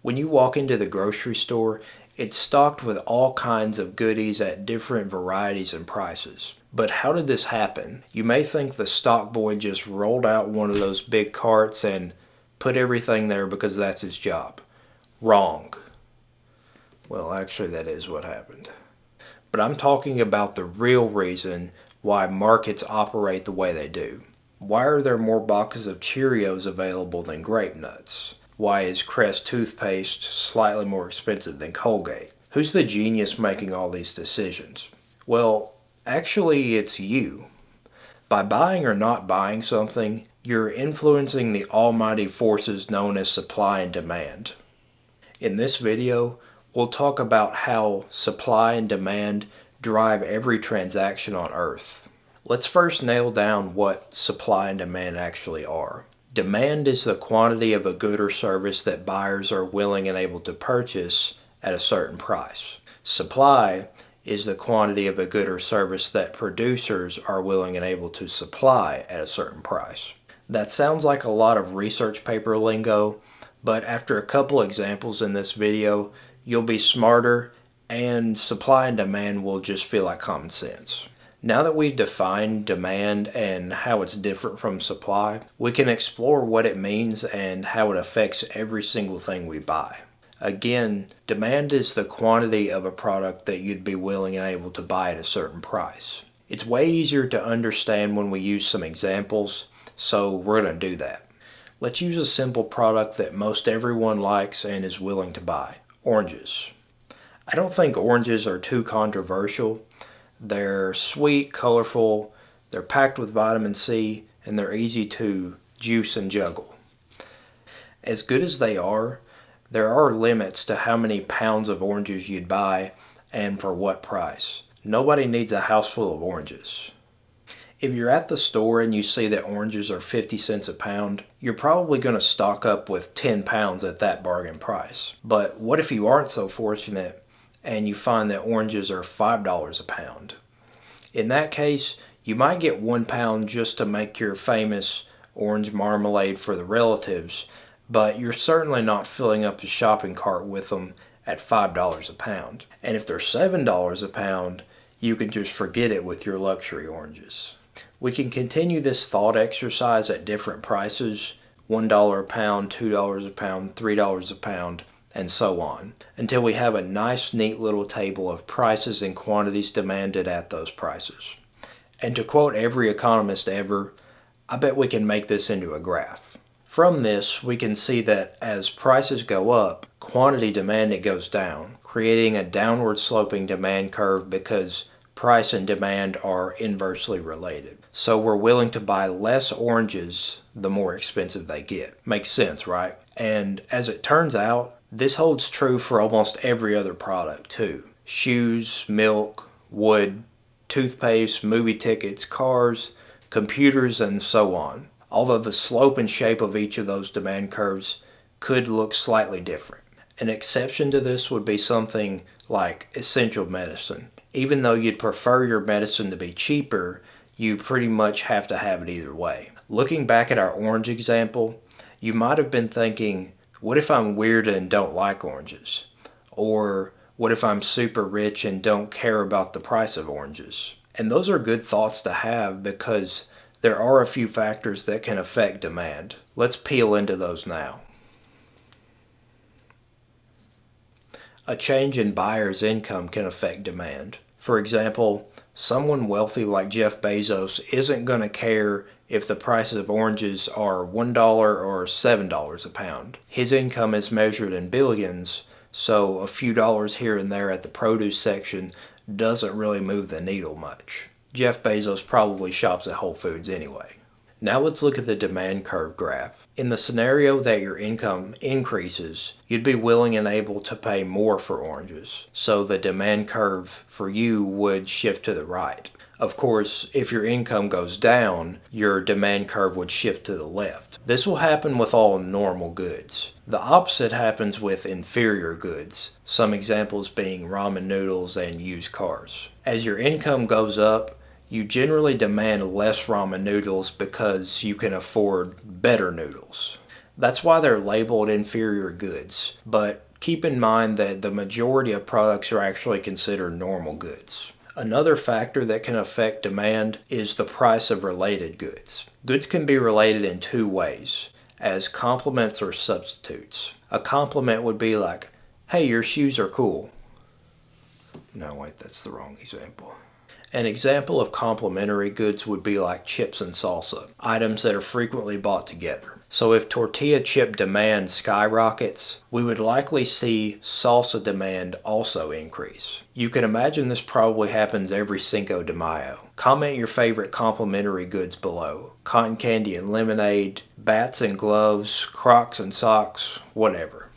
When you walk into the grocery store, it's stocked with all kinds of goodies at different varieties and prices. But how did this happen? You may think the stock boy just rolled out one of those big carts and put everything there because that's his job. Wrong. Well, actually, that is what happened. But I'm talking about the real reason why markets operate the way they do. Why are there more boxes of Cheerios available than grape nuts? Why is Crest toothpaste slightly more expensive than Colgate? Who's the genius making all these decisions? Well, actually, it's you. By buying or not buying something, you're influencing the almighty forces known as supply and demand. In this video, we'll talk about how supply and demand drive every transaction on Earth. Let's first nail down what supply and demand actually are. Demand is the quantity of a good or service that buyers are willing and able to purchase at a certain price. Supply is the quantity of a good or service that producers are willing and able to supply at a certain price. That sounds like a lot of research paper lingo, but after a couple examples in this video, you'll be smarter and supply and demand will just feel like common sense. Now that we've defined demand and how it's different from supply, we can explore what it means and how it affects every single thing we buy. Again, demand is the quantity of a product that you'd be willing and able to buy at a certain price. It's way easier to understand when we use some examples, so we're going to do that. Let's use a simple product that most everyone likes and is willing to buy. Oranges. I don't think oranges are too controversial. They're sweet, colorful, they're packed with vitamin C, and they're easy to juice and juggle. As good as they are, there are limits to how many pounds of oranges you'd buy and for what price. Nobody needs a house full of oranges. If you're at the store and you see that oranges are 50 cents a pound, you're probably going to stock up with 10 pounds at that bargain price. But what if you aren't so fortunate and you find that oranges are $5 a pound? In that case, you might get 1 pound just to make your famous orange marmalade for the relatives, but you're certainly not filling up the shopping cart with them at $5 a pound. And if they're $7 a pound, you can just forget it with your luxury oranges. We can continue this thought exercise at different prices, $1 a pound, $2 a pound, $3 a pound, and so on, until we have a nice, neat little table of prices and quantities demanded at those prices. And to quote every economist ever, I bet we can make this into a graph. From this, we can see that as prices go up, quantity demanded goes down, creating a downward sloping demand curve because price and demand are inversely related. So we're willing to buy less oranges the more expensive they get. Makes sense, right? And as it turns out, this holds true for almost every other product too. Shoes, milk, wood, toothpaste, movie tickets, cars, computers, and so on. Although the slope and shape of each of those demand curves could look slightly different. An exception to this would be something like essential medicine. Even though you'd prefer your medicine to be cheaper, you pretty much have to have it either way. Looking back at our orange example, you might have been thinking, what if I'm weird and don't like oranges? Or what if I'm super rich and don't care about the price of oranges? And those are good thoughts to have because there are a few factors that can affect demand. Let's peel into those now. A change in buyer's income can affect demand. For example, someone wealthy like Jeff Bezos isn't going to care if the prices of oranges are $1 or $7 a pound. His income is measured in billions, so a few dollars here and there at the produce section doesn't really move the needle much. Jeff Bezos probably shops at Whole Foods anyway. Now let's look at the demand curve graph. In the scenario that your income increases, you'd be willing and able to pay more for oranges. So the demand curve for you would shift to the right. Of course, if your income goes down, your demand curve would shift to the left. This will happen with all normal goods. The opposite happens with inferior goods, some examples being ramen noodles and used cars. As your income goes up, you generally demand less ramen noodles because you can afford better noodles. That's why they're labeled inferior goods, but keep in mind that the majority of products are actually considered normal goods. Another factor that can affect demand is the price of related goods. Goods can be related in two ways, as complements or substitutes. A compliment would be like, hey, your shoes are cool. No, wait, that's the wrong example. An example of complementary goods would be like chips and salsa, items that are frequently bought together. So if tortilla chip demand skyrockets, we would likely see salsa demand also increase. You can imagine this probably happens every Cinco de Mayo. Comment your favorite complementary goods below. Cotton candy and lemonade, bats and gloves, Crocs and socks, whatever.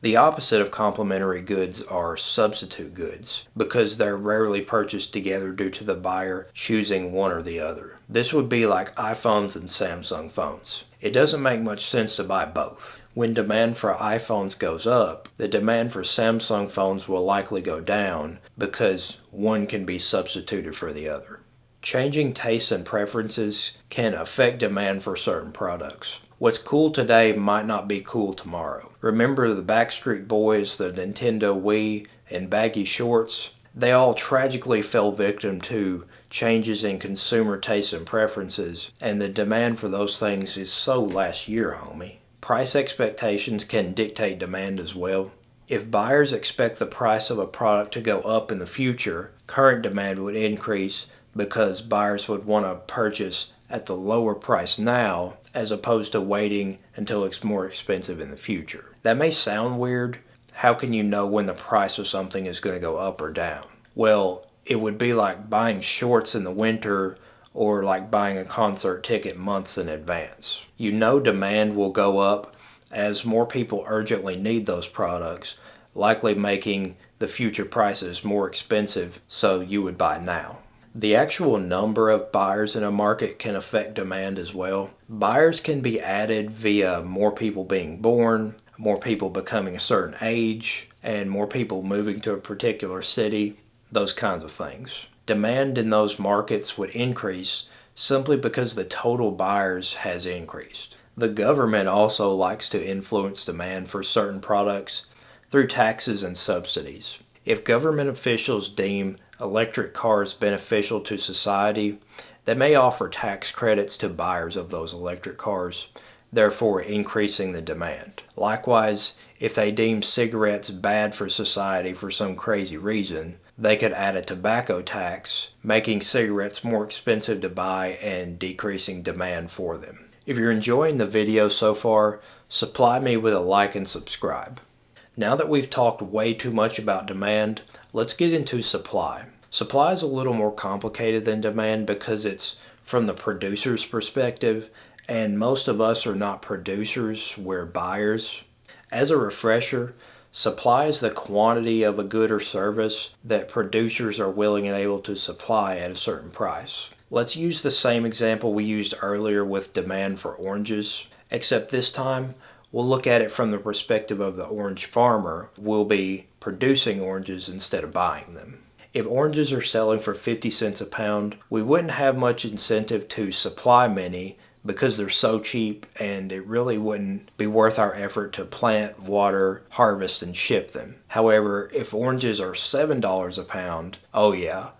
The opposite of complementary goods are substitute goods, because they're rarely purchased together due to the buyer choosing one or the other. This would be like iPhones and Samsung phones. It doesn't make much sense to buy both. When demand for iPhones goes up, the demand for Samsung phones will likely go down because one can be substituted for the other. Changing tastes and preferences can affect demand for certain products. What's cool today might not be cool tomorrow. Remember the Backstreet Boys, the Nintendo Wii, and baggy shorts? They all tragically fell victim to changes in consumer tastes and preferences, and the demand for those things is so last year, homie. Price expectations can dictate demand as well. If buyers expect the price of a product to go up in the future, current demand would increase because buyers would want to purchase at the lower price now as opposed to waiting until it's more expensive in the future. That may sound weird. How can you know when the price of something is going to go up or down? Well, it would be like buying shorts in the winter or like buying a concert ticket months in advance. You know demand will go up as more people urgently need those products, likely making the future prices more expensive, so you would buy now. The actual number of buyers in a market can affect demand as well. Buyers can be added via more people being born, more people becoming a certain age, and more people moving to a particular city, those kinds of things. Demand in those markets would increase simply because the total buyers has increased. The government also likes to influence demand for certain products through taxes and subsidies. If government officials deem electric cars beneficial to society, they may offer tax credits to buyers of those electric cars, therefore increasing the demand. Likewise, if they deem cigarettes bad for society for some crazy reason, they could add a tobacco tax, making cigarettes more expensive to buy and decreasing demand for them. If you're enjoying the video so far, supply me with a like and subscribe. Now that we've talked way too much about demand, let's get into supply. Supply is a little more complicated than demand because it's from the producer's perspective, and most of us are not producers, we're buyers. As a refresher, supply is the quantity of a good or service that producers are willing and able to supply at a certain price. Let's use the same example we used earlier with demand for oranges, except this time we'll look at it from the perspective of the orange farmer who will be producing oranges instead of buying them. If oranges are selling for 50 cents a pound, we wouldn't have much incentive to supply many because they're so cheap, and it really wouldn't be worth our effort to plant, water, harvest, and ship them. However, if oranges are $7 a pound, oh yeah,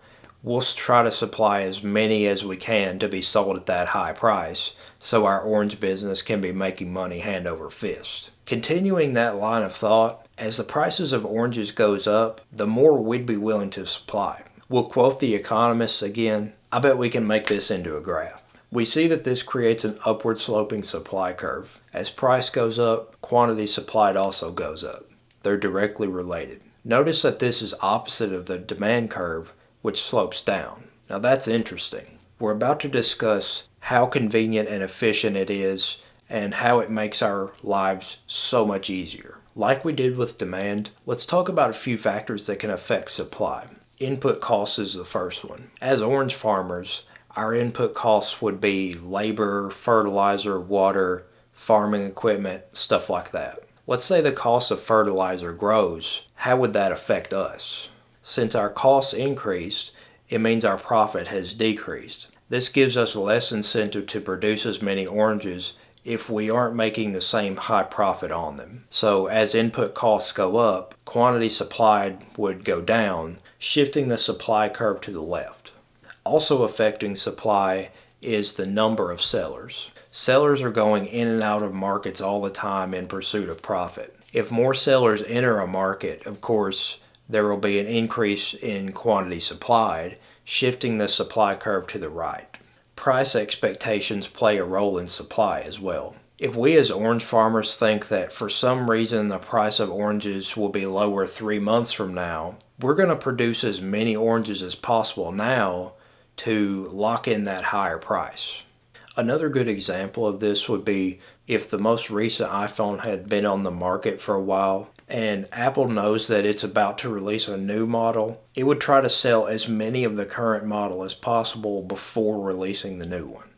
we'll try to supply as many as we can to be sold at that high price, so our orange business can be making money hand over fist. Continuing that line of thought, as the prices of oranges goes up, the more we'd be willing to supply. We'll quote the economists again. I bet we can make this into a graph. We see that this creates an upward sloping supply curve. As price goes up, quantity supplied also goes up. They're directly related. Notice that this is opposite of the demand curve, which slopes down. Now that's interesting. We're about to discuss how convenient and efficient it is and how it makes our lives so much easier. Like we did with demand, let's talk about a few factors that can affect supply. Input costs is the first one. As orange farmers, our input costs would be labor, fertilizer, water, farming equipment, stuff like that. Let's say the cost of fertilizer grows. How would that affect us? Since our costs increased, it means our profit has decreased. This gives us less incentive to produce as many oranges if we aren't making the same high profit on them. So as input costs go up, quantity supplied would go down, shifting the supply curve to the left. Also affecting supply is the number of sellers. Sellers are going in and out of markets all the time in pursuit of profit. If more sellers enter a market, of course, there will be an increase in quantity supplied, shifting the supply curve to the right. Price expectations play a role in supply as well. If we as orange farmers think that for some reason the price of oranges will be lower 3 months from now, we're going to produce as many oranges as possible now to lock in that higher price. Another good example of this would be if the most recent iPhone had been on the market for a while and Apple knows that it's about to release a new model, it would try to sell as many of the current model as possible before releasing the new one.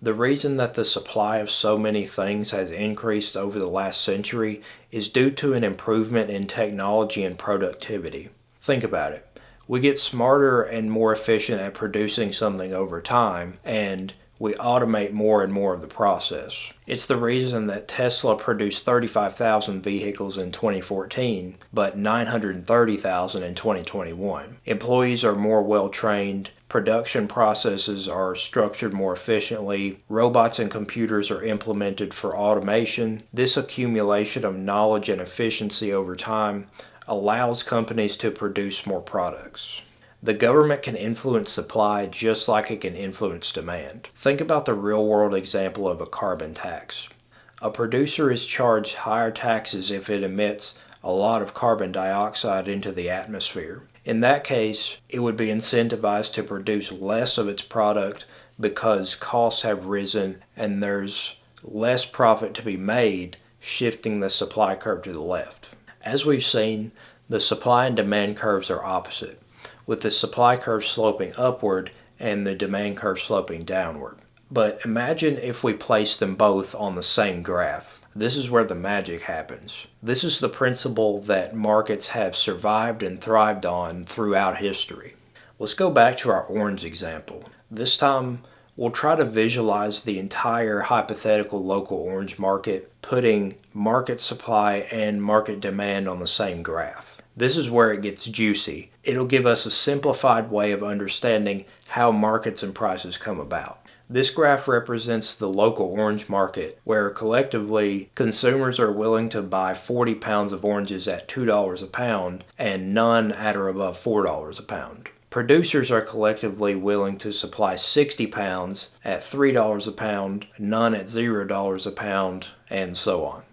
The reason that the supply of so many things has increased over the last century is due to an improvement in technology and productivity. Think about it. We get smarter and more efficient at producing something over time, and we automate more and more of the process. It's the reason that Tesla produced 35,000 vehicles in 2014, but 930,000 in 2021. Employees are more well trained, production processes are structured more efficiently, robots and computers are implemented for automation. This accumulation of knowledge and efficiency over time allows companies to produce more products. The government can influence supply just like it can influence demand. Think about the real-world example of a carbon tax. A producer is charged higher taxes if it emits a lot of carbon dioxide into the atmosphere. In that case, it would be incentivized to produce less of its product because costs have risen and there's less profit to be made, shifting the supply curve to the left. As we've seen, the supply and demand curves are opposite, with the supply curve sloping upward and the demand curve sloping downward. But imagine if we place them both on the same graph. This is where the magic happens. This is the principle that markets have survived and thrived on throughout history. Let's go back to our orange example. This time, we'll try to visualize the entire hypothetical local orange market, putting market supply and market demand on the same graph. This is where it gets juicy. It'll give us a simplified way of understanding how markets and prices come about. This graph represents the local orange market, where collectively consumers are willing to buy 40 pounds of oranges at $2 a pound and none at or above $4 a pound. Producers are collectively willing to supply 60 pounds at $3 a pound, none at $0 a pound, and so on.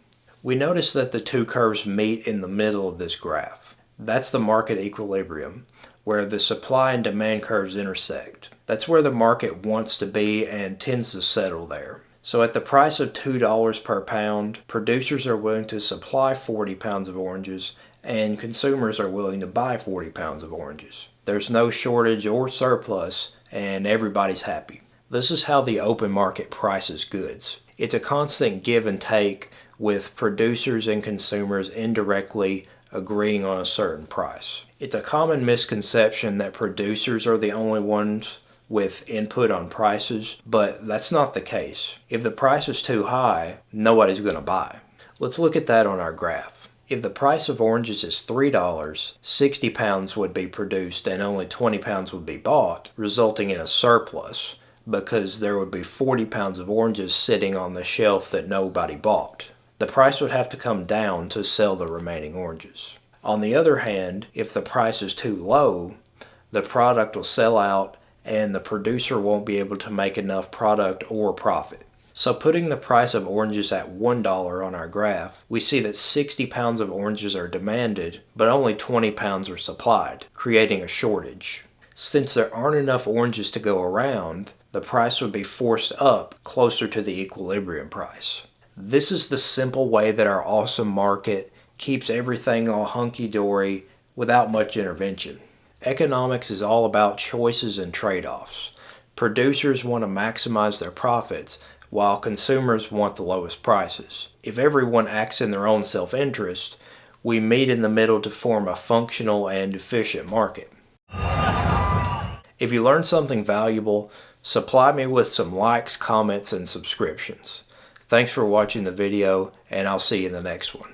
We notice that the two curves meet in the middle of this graph. That's the market equilibrium, where the supply and demand curves intersect. That's where the market wants to be and tends to settle there. So at the price of $2 per pound, producers are willing to supply 40 pounds of oranges and consumers are willing to buy 40 pounds of oranges. There's no shortage or surplus and everybody's happy. This is how the open market prices goods. It's a constant give and take with producers and consumers indirectly agreeing on a certain price. It's a common misconception that producers are the only ones with input on prices, but that's not the case. If the price is too high, nobody's going to buy. Let's look at that on our graph. If the price of oranges is $3, 60 pounds would be produced and only 20 pounds would be bought, resulting in a surplus because there would be 40 pounds of oranges sitting on the shelf that nobody bought. The price would have to come down to sell the remaining oranges. On the other hand, if the price is too low, the product will sell out and the producer won't be able to make enough product or profit. So putting the price of oranges at $1 on our graph, we see that 60 pounds of oranges are demanded, but only 20 pounds are supplied, creating a shortage. Since there aren't enough oranges to go around, the price would be forced up closer to the equilibrium price. This is the simple way that our awesome market keeps everything all hunky-dory without much intervention. Economics is all about choices and trade-offs. Producers want to maximize their profits, while consumers want the lowest prices. If everyone acts in their own self-interest, we meet in the middle to form a functional and efficient market. If you learned something valuable, supply me with some likes, comments, and subscriptions. Thanks for watching the video, and I'll see you in the next one.